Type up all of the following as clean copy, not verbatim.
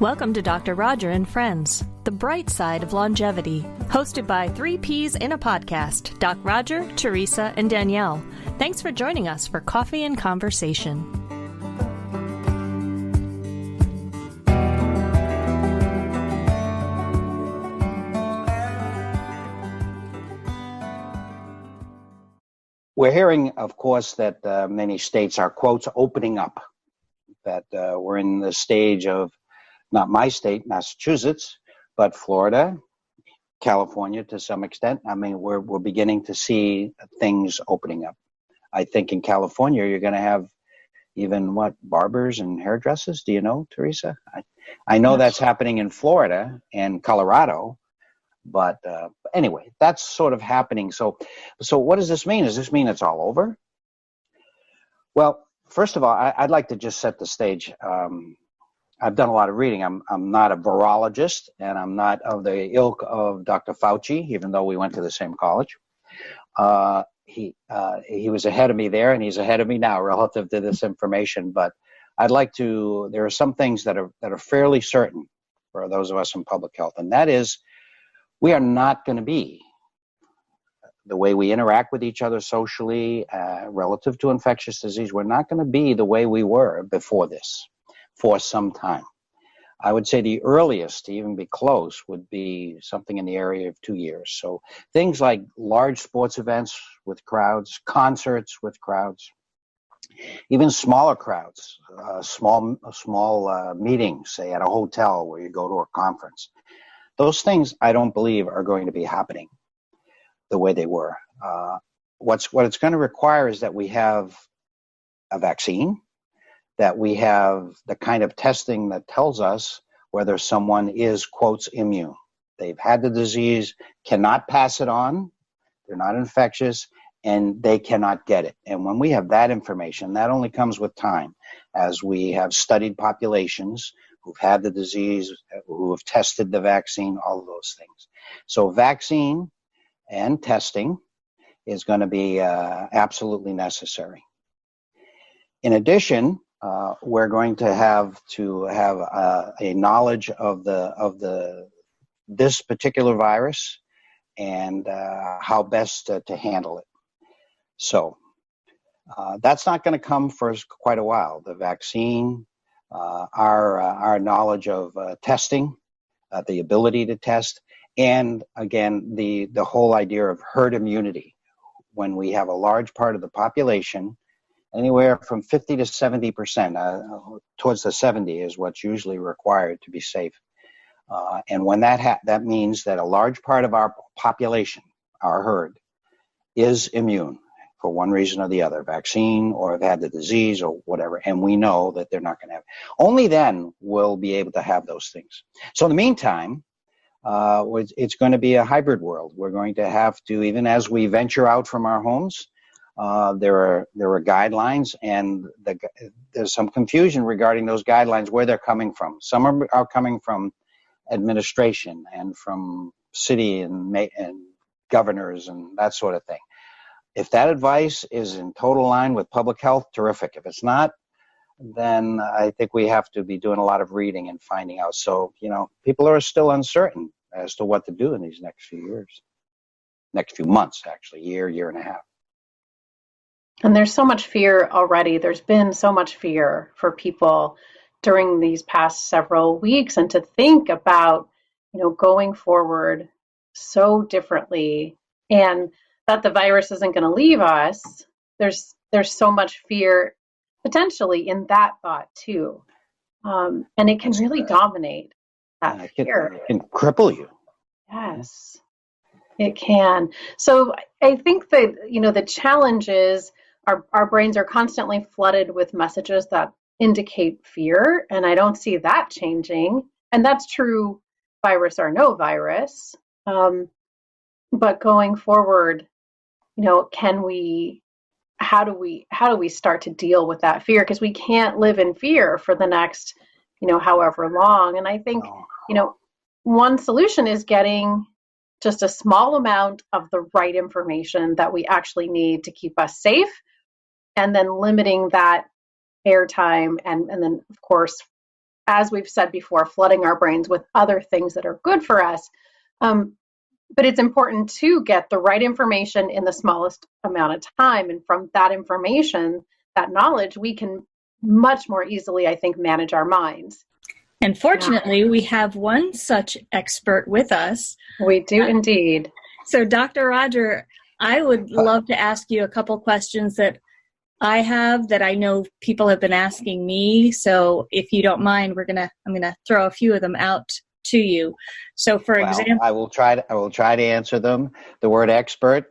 Welcome to Dr. Roger and Friends, the bright side of longevity, hosted by three Ps in a podcast, Doc Roger, Teresa, and Danielle. Thanks for joining us for Coffee and Conversation. We're hearing, of course, that many states are, quotes, opening up, that we're in the stage of, not my state, Massachusetts, but Florida, California to some extent. I mean, we're beginning to see things opening up. I think in California, you're going to have even, barbers and hairdressers? Do you know, Teresa? I know that's happening in Florida and Colorado. But anyway, that's sort of happening. So what does this mean? Does this mean it's all over? Well, first of all, I'd like to just set the stage. I've done a lot of reading. I'm not a virologist, and I'm not of the ilk of Dr. Fauci, even though we went to the same college. He was ahead of me there, and he's ahead of me now relative to this information. But I'd like to. There are some things that are fairly certain for those of us in public health, and that is, we are not going to be the way we interact with each other socially relative to infectious disease. We're not going to be the way we were before this for some time. I would say the earliest to even be close would be something in the area of 2 years. So things like large sports events with crowds, concerts with crowds, even smaller crowds, small meetings, say at a hotel where you go to a conference. Those things, I don't believe, are going to be happening the way they were. What it's going to require is that we have a vaccine, that we have the kind of testing that tells us whether someone is, quotes, immune. They've had the disease, cannot pass it on, they're not infectious, and they cannot get it. And when we have that information, that only comes with time, as we have studied populations who've had the disease, who have tested the vaccine, all of those things. So vaccine and testing is going to be absolutely necessary. In addition, we're going to have a knowledge of this particular virus and how best to handle it. So that's not going to come for quite a while. The vaccine, our knowledge of testing, the ability to test, and again, the whole idea of herd immunity. When we have a large part of the population, anywhere from 50 to 70%, towards the 70 is what's usually required to be safe. And when that means that a large part of our population, our herd, is immune for one reason or the other, vaccine or have had the disease or whatever, and we know that they're not going to have it. Only then we'll be able to have those things. So in the meantime, it's going to be a hybrid world. We're going to have to, even as we venture out from our homes, there are guidelines, and there's some confusion regarding those guidelines, where they're coming from. Some are coming from administration and from city and governors and that sort of thing. If that advice is in total line with public health, terrific. If it's not, then I think we have to be doing a lot of reading and finding out. So, people are still uncertain as to what to do in these next few months, actually, year and a half. And there's so much fear already. There's been so much fear for people during these past several weeks, and to think about, going forward so differently, and that the virus isn't going to leave us. There's so much fear potentially in that thought too, and it can really dominate that fear. It can cripple you. Yes, it can. So I think that the challenge is our brains are constantly flooded with messages that indicate fear, and I don't see that changing. And that's true, virus or no virus. But going forward, how do we start to deal with that fear? Because we can't live in fear for the next, however long. And I think, one solution is getting just a small amount of the right information that we actually need to keep us safe, and then limiting that airtime, and then, of course, as we've said before, flooding our brains with other things that are good for us. But it's important to get the right information in the smallest amount of time. And from that information, that knowledge, we can much more easily, I think, manage our minds. And fortunately, we have one such expert with us. We do indeed. So, Dr. Roger, I would love to ask you a couple questions that I have that I know people have been asking me. So, if you don't mind, I'm gonna throw a few of them out to you. So, for example, I will try to answer them. The word expert,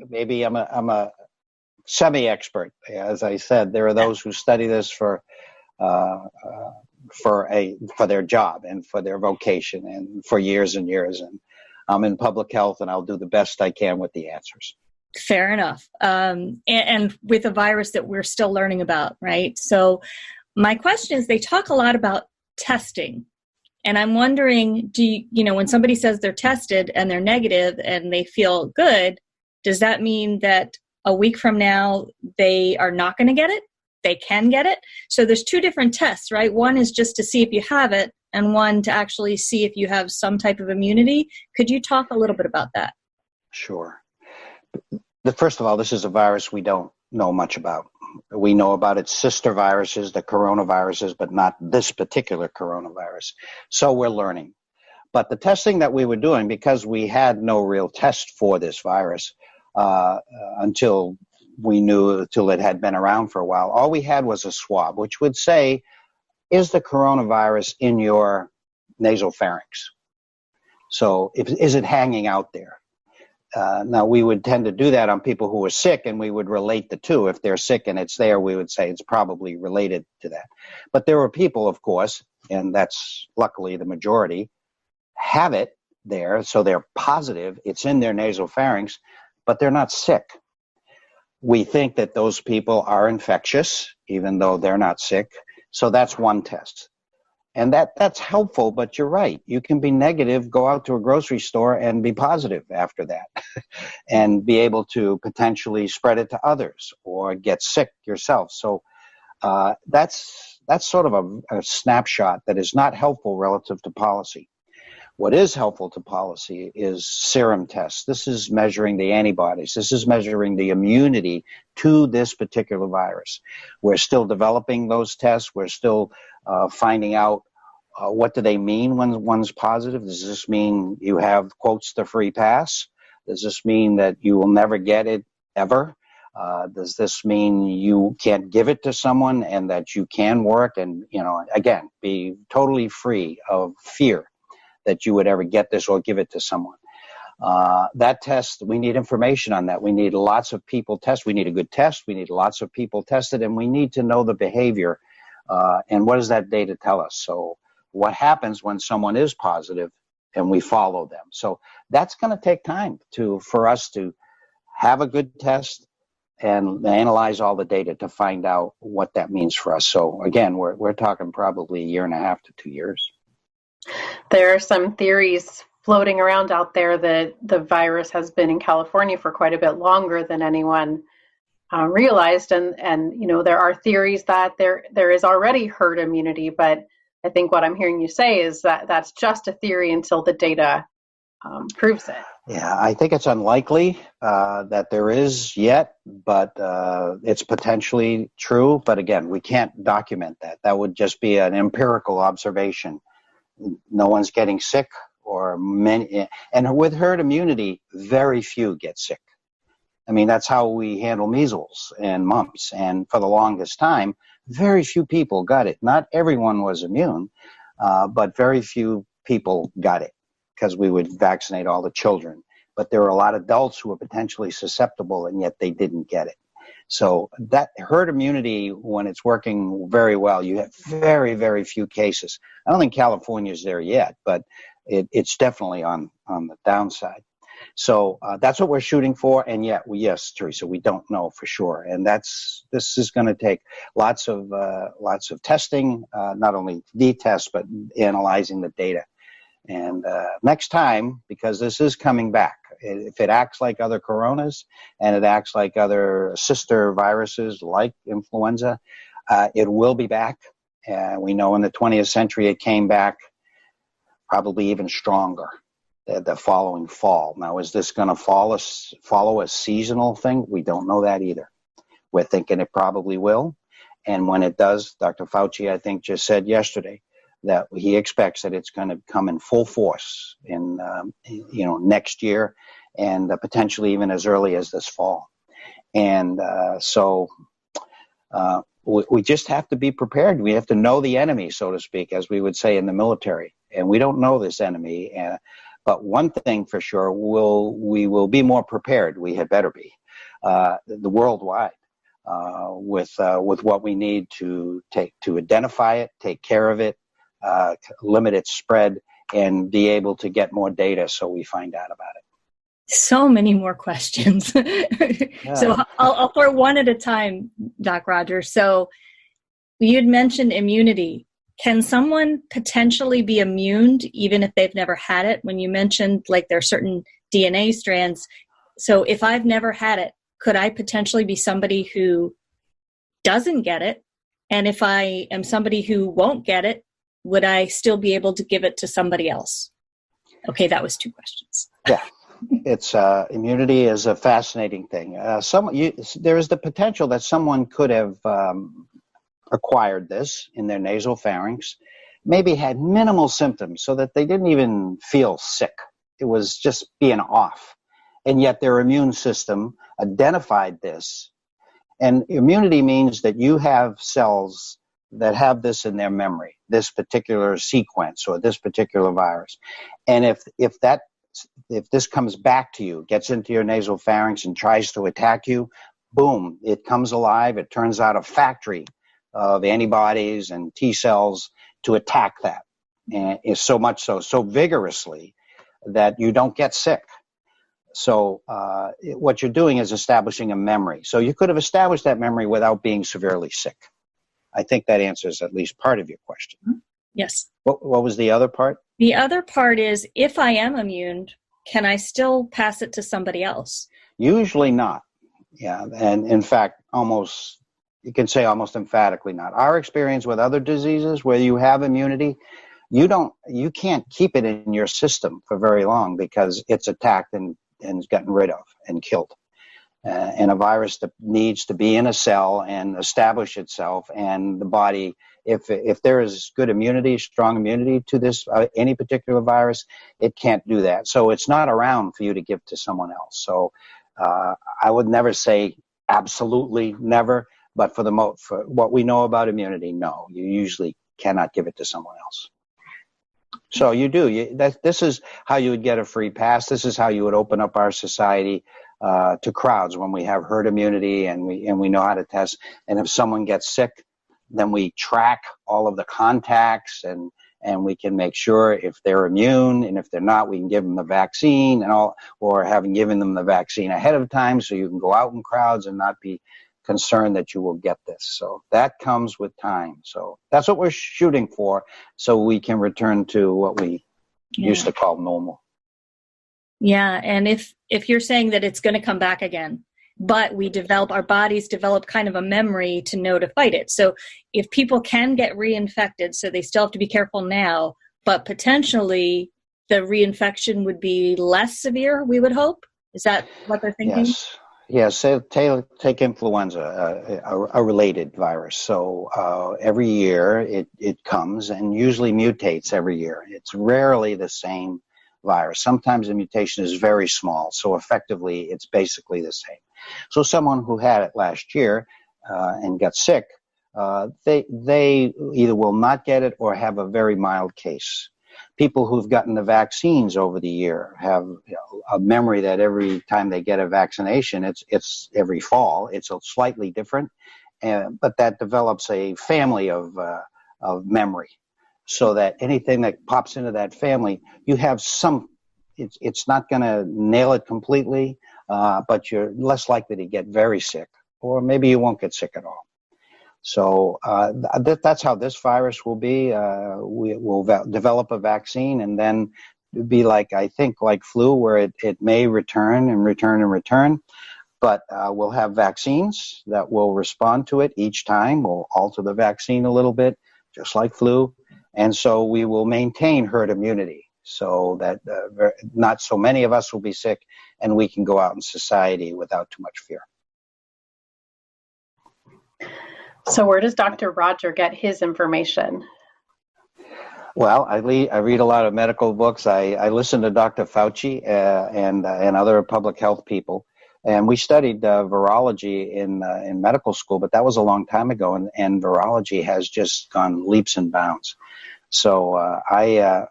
maybe I'm a semi-expert. As I said, there are those who study this for their job and for their vocation and for years and years. And I'm in public health, and I'll do the best I can with the answers. Fair enough. And with a virus that we're still learning about, right? So, my question is, they talk a lot about testing. And I'm wondering, when somebody says they're tested and they're negative and they feel good, does that mean that a week from now they are not going to get it? They can get it? So there's two different tests, right? One is just to see if you have it, and one to actually see if you have some type of immunity. Could you talk a little bit about that? Sure. First of all, this is a virus we don't know much about. We know about its sister viruses, the coronaviruses, but not this particular coronavirus. So we're learning. But the testing that we were doing, because we had no real test for this virus until it had been around for a while, all we had was a swab, which would say, is the coronavirus in your nasopharynx? So is it hanging out there? Now, we would tend to do that on people who were sick, and we would relate the two. If they're sick and it's there, we would say it's probably related to that. But there were people, of course, and that's luckily the majority, have it there, so they're positive. It's in their nasopharynx, but they're not sick. We think that those people are infectious, even though they're not sick. So that's one test. And that's helpful, but you're right. You can be negative, go out to a grocery store and be positive after that and be able to potentially spread it to others or get sick yourself. So that's sort of a snapshot that is not helpful relative to policy. What is helpful to policy is serum tests. This is measuring the antibodies. This is measuring the immunity to this particular virus. We're still developing those tests. We're still finding out what do they mean when one's positive. Does this mean you have, quotes, the free pass? Does this mean that you will never get it ever? Does this mean you can't give it to someone and that you can work and, again, be totally free of fear that you would ever get this or give it to someone? That test, we need information on that. We need lots of people tested. We need a good test. We need lots of people tested, and we need to know the behavior. And what does that data tell us? So what happens when someone is positive and we follow them? So that's going to take time for us to have a good test and analyze all the data to find out what that means for us. So again, we're talking probably 1.5 to 2 years. There are some theories floating around out there that the virus has been in California for quite a bit longer than anyone realized. And there are theories that there is already herd immunity, but I think what I'm hearing you say is that that's just a theory until the data proves it. Yeah, I think it's unlikely that there is yet, but it's potentially true. But again, we can't document that. That would just be an empirical observation. No one's getting sick, or many. And with herd immunity, very few get sick. I mean, that's how we handle measles and mumps. And for the longest time, very few people got it. Not everyone was immune, but very few people got it because we would vaccinate all the children. But there were a lot of adults who were potentially susceptible, and yet they didn't get it. So that herd immunity, when it's working very well, you have very, very few cases. I don't think California's there yet, but it's definitely on the downside. So that's what we're shooting for. And yet, yes, Teresa, we don't know for sure. And this is going to take lots of testing, not only the test, but analyzing the data. And next time, because this is coming back, if it acts like other coronas and it acts like other sister viruses like influenza, it will be back. We know in the 20th century it came back probably even stronger the following fall. Now, is this going to follow a seasonal thing? We don't know that either. We're thinking it probably will. And when it does, Dr. Fauci, I think, just said yesterday that he expects that it's going to come in full force in next year, and potentially even as early as this fall. And so we just have to be prepared. We have to know the enemy, so to speak, as we would say in the military. And we don't know this enemy. But one thing for sure, we will be more prepared. We had better be, the worldwide, with what we need to identify it, take care of it, limit its spread, and be able to get more data so we find out about it. So many more questions. Yeah. So I'll throw one at a time, Doc Roger. So you had mentioned immunity. Can someone potentially be immune even if they've never had it? When you mentioned like there are certain DNA strands. So if I've never had it, could I potentially be somebody who doesn't get it? And if I am somebody who won't get it, would I still be able to give it to somebody else? Okay, that was two questions. Yeah. It's immunity is a fascinating thing. There is the potential that someone could have acquired this in their nasal pharynx, maybe had minimal symptoms so that they didn't even feel sick. It was just being off. And yet their immune system identified this. And immunity means that you have cells that have this in their memory, this particular sequence or this particular virus. And if this comes back to you, gets into your nasal pharynx and tries to attack you, boom, it comes alive. It turns out a factory of antibodies and T cells to attack that. And it's so much so vigorously that you don't get sick. So what you're doing is establishing a memory. So you could have established that memory without being severely sick. I think that answers at least part of your question. Yes. What was the other part? The other part is, if I am immune, can I still pass it to somebody else? Usually not. Yeah, and in fact, you can say almost emphatically not. Our experience with other diseases where you have immunity, you can't keep it in your system for very long because it's attacked and is gotten rid of and killed. And a virus that needs to be in a cell and establish itself, and the body, if there is good immunity, strong immunity to this any particular virus, it can't do that. So it's not around for you to give to someone else. So I would never say absolutely never, but for what we know about immunity, no, you usually cannot give it to someone else. So you do. This is how you would get a free pass. This is how you would open up our society to crowds when we have herd immunity and we know how to test. And if someone gets sick, then we track all of the contacts and we can make sure if they're immune, and if they're not, we can give them the vaccine or having given them the vaccine ahead of time so you can go out in crowds and not be concerned that you will get this. So that comes with time. So that's what we're shooting for, so we can return to what we used to call normal. Yeah, and if you're saying that it's going to come back again, but our bodies develop kind of a memory to know to fight it. So if people can get reinfected, so they still have to be careful now, but potentially the reinfection would be less severe, we would hope? Is that what they're thinking? Yes. Take influenza, a related virus. So every year it comes and usually mutates every year. It's rarely the same virus. Sometimes the mutation is very small, so effectively it's basically the same. So someone who had it last year and got sick, they either will not get it or have a very mild case. People who've gotten the vaccines over the year have a memory that every time they get a vaccination, it's every fall. It's slightly different, but that develops a family of memory, so that anything that pops into that family, you have some. It's not going to nail it completely, but you're less likely to get very sick, or maybe you won't get sick at all. So that's how this virus will be. We will develop a vaccine, and then be like flu, where it may return and return and return. But we'll have vaccines that will respond to it each time. We'll alter the vaccine a little bit just like flu. And so we will maintain herd immunity so that not so many of us will be sick, and we can go out in society without too much fear. So where does Dr. Roger get his information? Well, I read a lot of medical books. I listen to Dr. Fauci and other public health people. And we studied virology in medical school, but that was a long time ago, and virology has just gone leaps and bounds. So I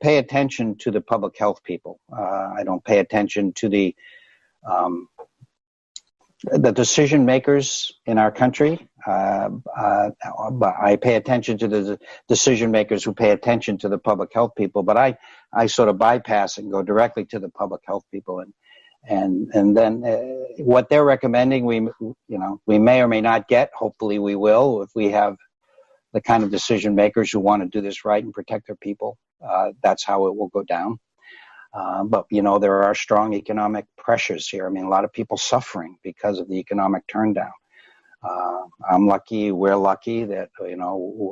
pay attention to the public health people. I don't pay attention to the decision makers in our country. But I pay attention to the decision makers who pay attention to the public health people. But I sort of bypass and go directly to the public health people, and then what they're recommending, we may or may not get. Hopefully, we will if we have the kind of decision makers who want to do this right and protect their people. That's how it will go down. But, there are strong economic pressures here. I mean, a lot of people suffering because of the economic turndown. I'm lucky, we're lucky that,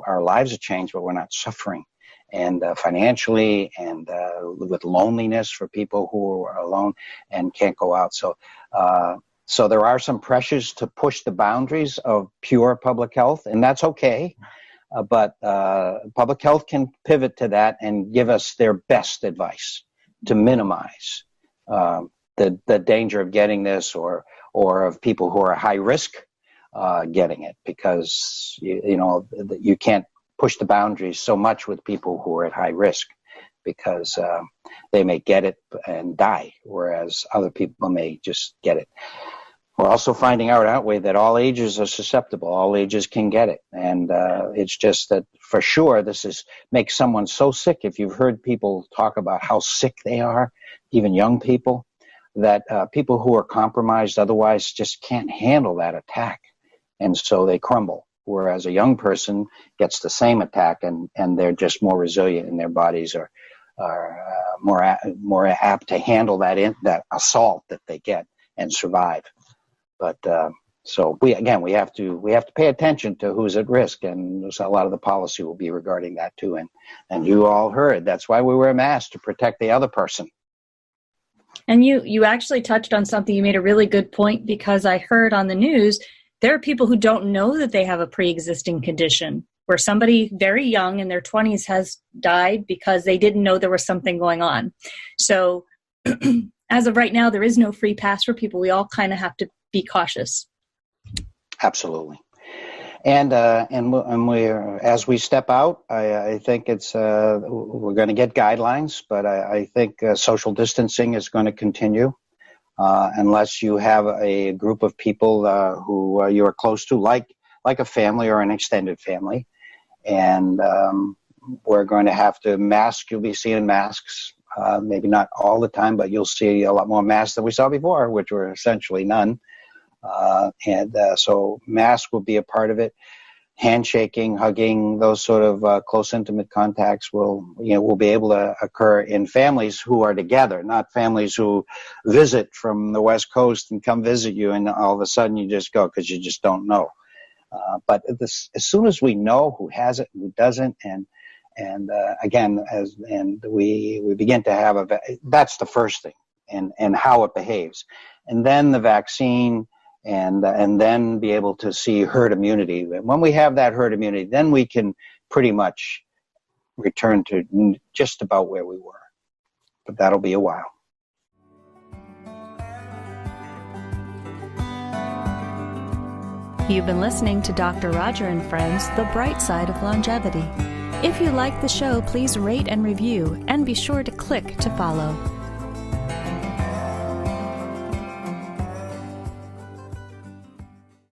our lives have changed, but we're not suffering. And financially and with loneliness for people who are alone and can't go out. So there are some pressures to push the boundaries of pure public health, and that's okay. But public health can pivot to that and give us their best advice to minimize the danger of getting this or of people who are high risk getting it, because you can't push the boundaries so much with people who are at high risk, because they may get it and die, whereas other people may just get it. We're also finding out, aren't we, that all ages are susceptible. All ages can get it. And it's just that for sure this makes someone so sick. If you've heard people talk about how sick they are, even young people, that people who are compromised otherwise just can't handle that attack. And so they crumble. Whereas a young person gets the same attack and they're just more resilient, and their bodies are more apt to handle that assault that they get and survive. But so we have to pay attention to who's at risk, and so a lot of the policy will be regarding that too. And you all heard that's why we wear masks, to protect the other person. And you actually touched on something. You made a really good point, because I heard on the news there are people who don't know that they have a pre-existing condition, where somebody very young in their 20s has died because they didn't know there was something going on. So as of right now, there is no free pass for people. We all kind of have to be cautious. Absolutely. And we're, as we step out, I think we're going to get guidelines, but I think social distancing is going to continue. Unless you have a group of people who you are close to, like a family or an extended family. And we're going to have to mask. You'll be seeing masks, maybe not all the time, but you'll see a lot more masks than we saw before, which were essentially none. So masks will be a part of it. Handshaking, hugging, those sort of close, intimate contacts will be able to occur in families who are together, not families who visit from the West Coast and come visit you, and all of a sudden you just go because you just don't know. But as soon as we know who has it, who doesn't, and we begin to have that's the first thing, and how it behaves, and then the vaccine. And then be able to see herd immunity. When we have that herd immunity, then we can pretty much return to just about where we were. But that'll be a while. You've been listening to Dr. Roger and Friends, The Bright Side of Longevity. If you like the show, please rate and review, and be sure to click to follow.